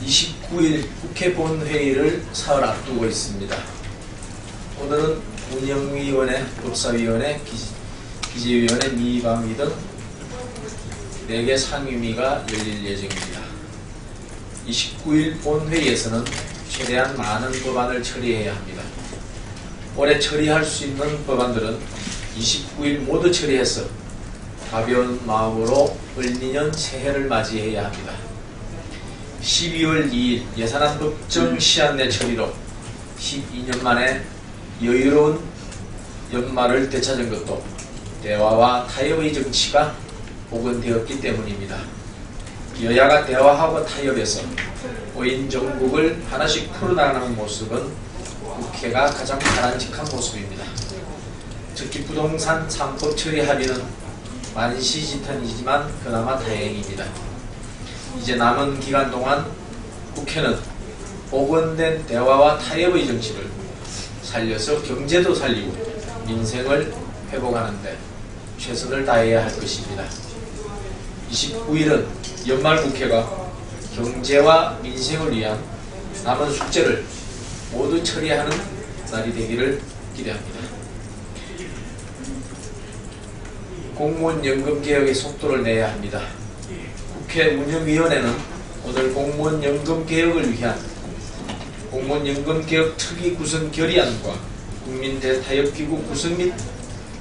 29일 국회 본회의를 사흘 앞두고 있습니다. 오늘은 운영위원회, 법사위원회, 기재위원회, 미방위 등 4개 상임위가 열릴 예정입니다. 29일 본회의에서는 최대한 많은 법안을 처리해야 합니다. 올해 처리할 수 있는 법안들은 29일 모두 처리해서 가벼운 마음으로 을니년 새해를 맞이해야 합니다. 12월 2일 예산안 법정 시한 내 처리로 12년 만에 여유로운 연말을 되찾은 것도 대화와 타협의 정치가 복원되었기 때문입니다. 여야가 대화하고 타협해서 꼬인 정국을 하나씩 풀어나가는 모습은 국회가 가장 바람직한 모습입니다. 특히 부동산 3법 처리 합의는 만시지탄이지만 그나마 다행입니다. 이제 남은 기간 동안 국회는 복원된 대화와 타협의 정치를 살려서 경제도 살리고 민생을 회복하는 데 최선을 다해야 할 것입니다. 29일은 연말 국회가 경제와 민생을 위한 남은 숙제를 모두 처리하는 날이 되기를 기대합니다. 공무원 연금 개혁의 속도를 내야 합니다. 국회 운영위원회는 오늘 공무원 연금 개혁을 위한 공무원 연금 개혁 특위 구성 결의안과 국민 대타협기구 구성 및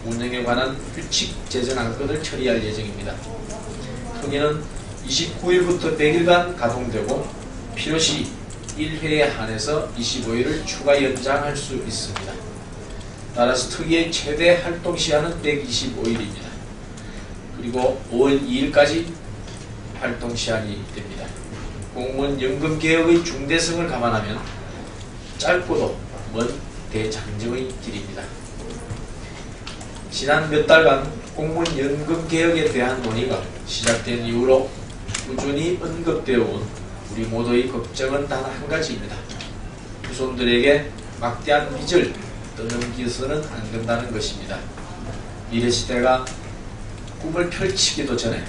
운영에 관한 규칙 제정 안건을 처리할 예정입니다. 특위는 29일부터 100일간 가동되고 필요시 1회에 한해서 25일을 추가 연장할 수 있습니다. 따라서 특위의 최대 활동 시한은 125일입니다. 그리고 5월 2일까지 활동 시한이 됩니다. 공무원 연금 개혁의 중대성을 감안하면 짧고도 먼 대장정의 길입니다. 지난 몇 달간 공무원 연금 개혁에 대한 논의가 시작된 이후로 꾸준히 언급되어 온 우리 모두의 걱정은 단 한 가지입니다. 후손들에게 막대한 빚을 떠넘겨서는 안 된다는 것입니다. 미래 시대가 꿈을 펼치기도 전에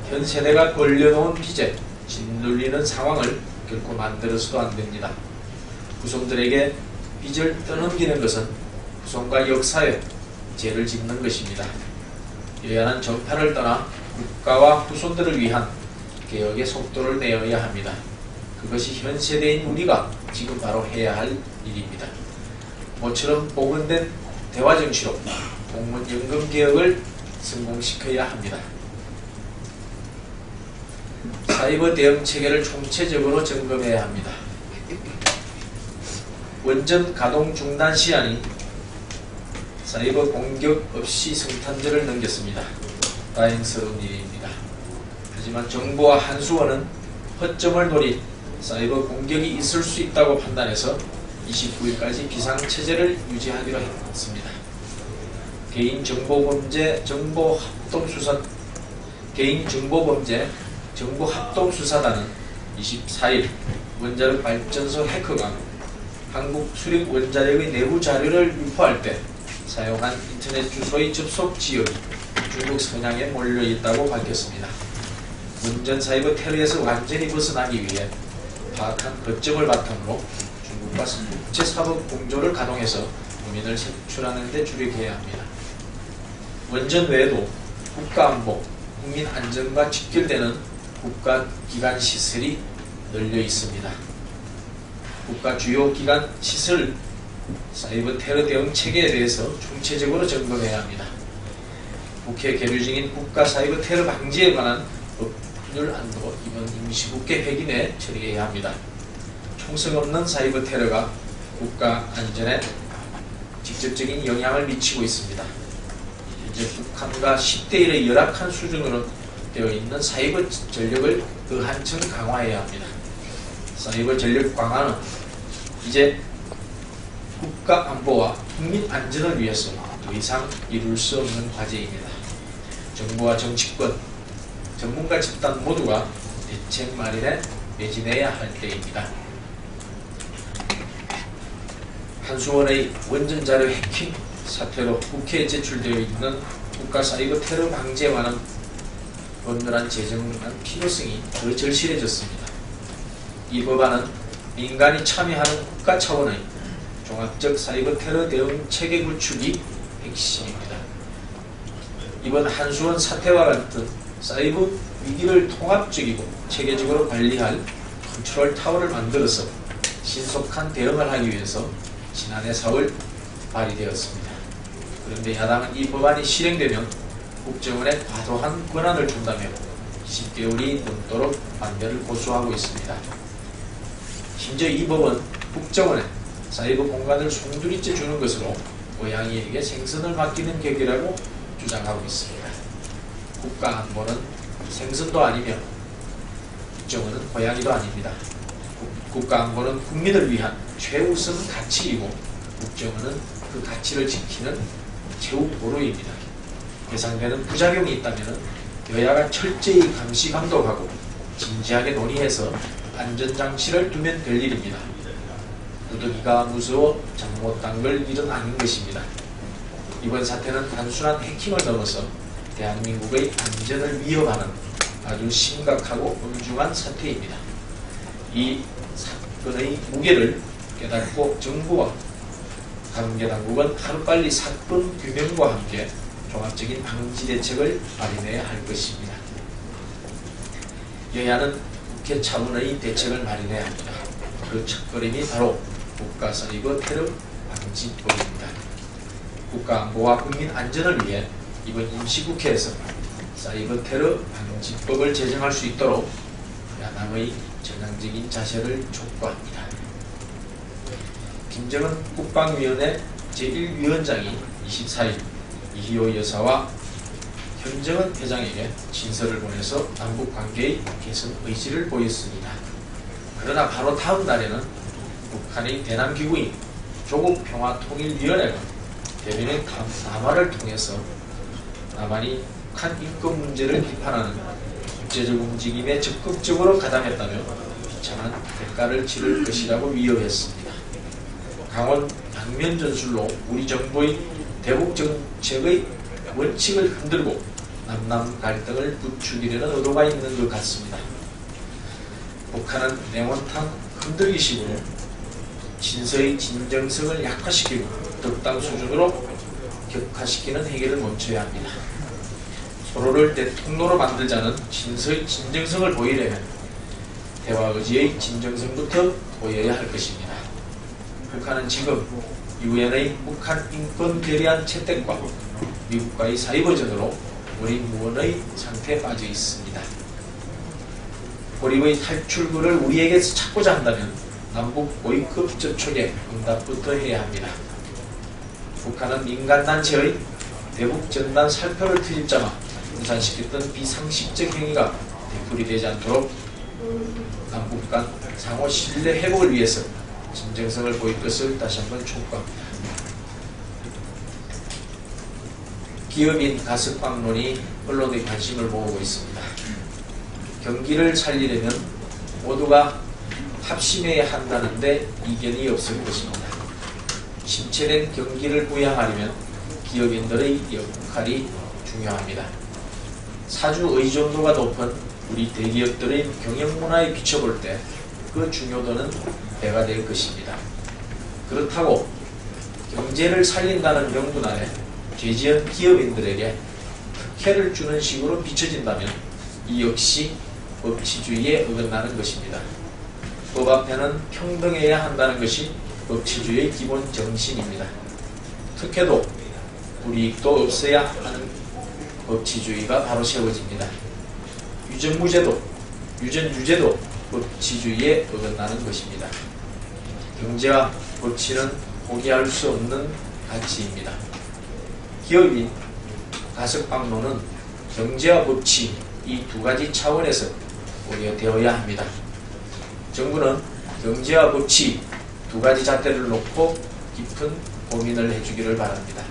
현 세대가 벌려놓은 빚에 짓눌리는 상황을 결코 만들어서도 안 됩니다. 후손들에게 빚을 떠넘기는 것은 후손과 역사에 죄를 짓는 것입니다. 여야는 정파를 떠나 국가와 후손들을 위한 개혁의 속도를 내어야 합니다. 그것이 현 세대인 우리가 지금 바로 해야 할 일입니다. 모처럼 복원된 대화 정치로 공무원 연금 개혁을 성공시켜야 합니다. 사이버 대응 체계를 총체적으로 점검해야 합니다. 원전 가동 중단 시한이 사이버 공격 없이 성탄절을 넘겼습니다. 다행스러운 일입니다. 하지만 정부와 한수원은 허점을 노린 사이버 공격이 있을 수 있다고 판단해서 29일까지 비상체제를 유지하기로 했습니다. 개인정보범죄 정보합동수사단은 24일 원자력 발전소 해커가 한국 수력 원자력의 내부 자료를 유포할 때 사용한 인터넷 주소의 접속 지역이 중국 선양에 몰려있다고 밝혔습니다. 원전 사이버 테러에서 완전히 벗어나기 위해 파악한 거점을 바탕으로 중국과 국제사법 공조를 가동해서 국민을 색출하는 데 주력해야 합니다. 원전 외에도 국가안보, 국민 안전과 직결되는 국가기관 시설이 널려 있습니다. 국가 주요 기관 시설 사이버 테러 대응 체계에 대해서 총체적으로 점검해야 합니다. 국회 계류 중인 국가 사이버 테러 방지에 관한 법률안도 이번 임시국회 회기 내 처리해야 합니다. 총성 없는 사이버 테러가 국가 안전에 직접적인 영향을 미치고 있습니다. 현재 북한과 10대 1의 열악한 수준으로 되어 있는 사이버 전력을 더 한층 강화해야 합니다. 사이버 전력 강화는 이제 국가 안보와 국민 안전을 위해서 더 이상 이룰 수 없는 과제입니다. 정부와 정치권, 전문가 집단 모두가 대책 마련에 매진해야 할 때입니다. 한수원의 원전 자료 해킹 사태로 국회에 제출되어 있는 국가 사이버 테러 방지에 관한 법률안 제정안 필요성이 더 절실해졌습니다. 이 법안은 민간이 참여하는 국가 차원의 종합적 사이버 테러 대응 체계 구축이 핵심입니다. 이번 한수원 사태와 같은 사이버 위기를 통합적이고 체계적으로 관리할 컨트롤 타워를 만들어서 신속한 대응을 하기 위해서 지난해 4월 발의되었습니다. 그런데 야당은 이 법안이 실행되면 국정원에 과도한 권한을 준다며 10개월이 넘도록 반대를 고수하고 있습니다. 심지어 이 법은 국정원에 사이버 공간을 송두리째 주는 것으로 고양이에게 생선을 맡기는 격이라고 주장하고 있습니다. 국가안보는 생선도 아니며 국정원은 고양이도 아닙니다. 국가안보는 국민을 위한 최우선 가치이고 국정원은 그 가치를 지키는 최후 보루입니다. 예상되는 부작용이 있다면 여야가 철저히 감시 감독하고 진지하게 논의해서 안전장치를 두면 될 일입니다. 무더기가 무서워 잘못한 걸 일은 아닌 것입니다. 이번 사태는 단순한 해킹을 넘어서 대한민국의 안전을 위협하는 아주 심각하고 엄중한 사태입니다. 이 사건의 무게를 깨닫고 정부와 관계당국은 하루빨리 사건 규명과 함께 종합적인 방지 대책을 마련해야 할 것입니다. 여야는 국회 차원의 대책을 마련해야 합니다. 그 첫걸음이 바로 국가사이버 테러 방지법입니다. 국가안보와 국민 안전을 위해 이번 임시국회에서 사이버 테러 방지법을 제정할 수 있도록 야당의 전향적인 자세를 촉구합니다. 김정은 국방위원회 제1위원장이 24일 이희호 여사와 현정은 회장에게 친서를 보내서 남북관계의 개선 의지를 보였습니다. 그러나 바로 다음 날에는 북한의 대남기구인 조국평화통일위원회가 대변인 담화를 통해서 남한이 북한 인권 문제를 비판하는 국제적 움직임에 적극적으로 가담했다며 비참한 대가를 치를 것이라고 위협했습니다. 강원 양면 전술로 우리 정부의 대북 정책의 원칙을 흔들고 남남 갈등을 부추기려는 의도가 있는 것 같습니다. 북한은 냉온탕 흔들기식으로 진서의 진정성을 약화시키고 덕당 수준으로 격화시키는 행위를 멈춰야 합니다. 서로를 대통로로 만들자는 진서의 진정성을 보이려면 대화 의지의 진정성부터 보여야 할 것입니다. 북한은 지금 유엔의 북한 인권 결의안 채택과 미국과의 사이버전으로 무원의 상태에 빠져 있습니다. 고립의 탈출구를 우리에게서 찾고자 한다면 남북 보이콧 접촉에 응답부터 해야 합니다. 북한은 민간단체의 대북 전단 살표를 트집잡아 분산시켰던 비상식적 행위가 되풀이되지 않도록 남북 간 상호 신뢰 회복을 위해서 진정성을 보일 것을 다시 한번 촉구합니다. 기업인 가석방론이 언론의 관심을 모으고 있습니다. 경기를 살리려면 모두가 합심해야 한다는데 이견이 없을 것입니다. 심체된 경기를 부양하려면 기업인들의 역할이 중요합니다. 사주 의존도가 높은 우리 대기업들의 경영문화에 비춰볼 때 그 중요도는 배가 될 것입니다. 그렇다고 경제를 살린다는 명분 아래 죄지은 기업인들에게 특혜를 주는 식으로 비춰진다면 이 역시 법치주의에 어긋나는 것입니다. 법 앞에는 평등해야 한다는 것이 법치주의의 기본 정신입니다. 특혜도 불이익도 없어야 하는 법치주의가 바로 세워집니다. 유전무죄도 유전유죄도 법치주의에 어긋나는 것입니다. 경제와 법치는 포기할 수 없는 가치입니다. 기업인 가석방론은 경제와 법치 이 두 가지 차원에서 고려되어야 합니다. 정부는 경제와 법치 두 가지 잣대를 놓고 깊은 고민을 해주기를 바랍니다.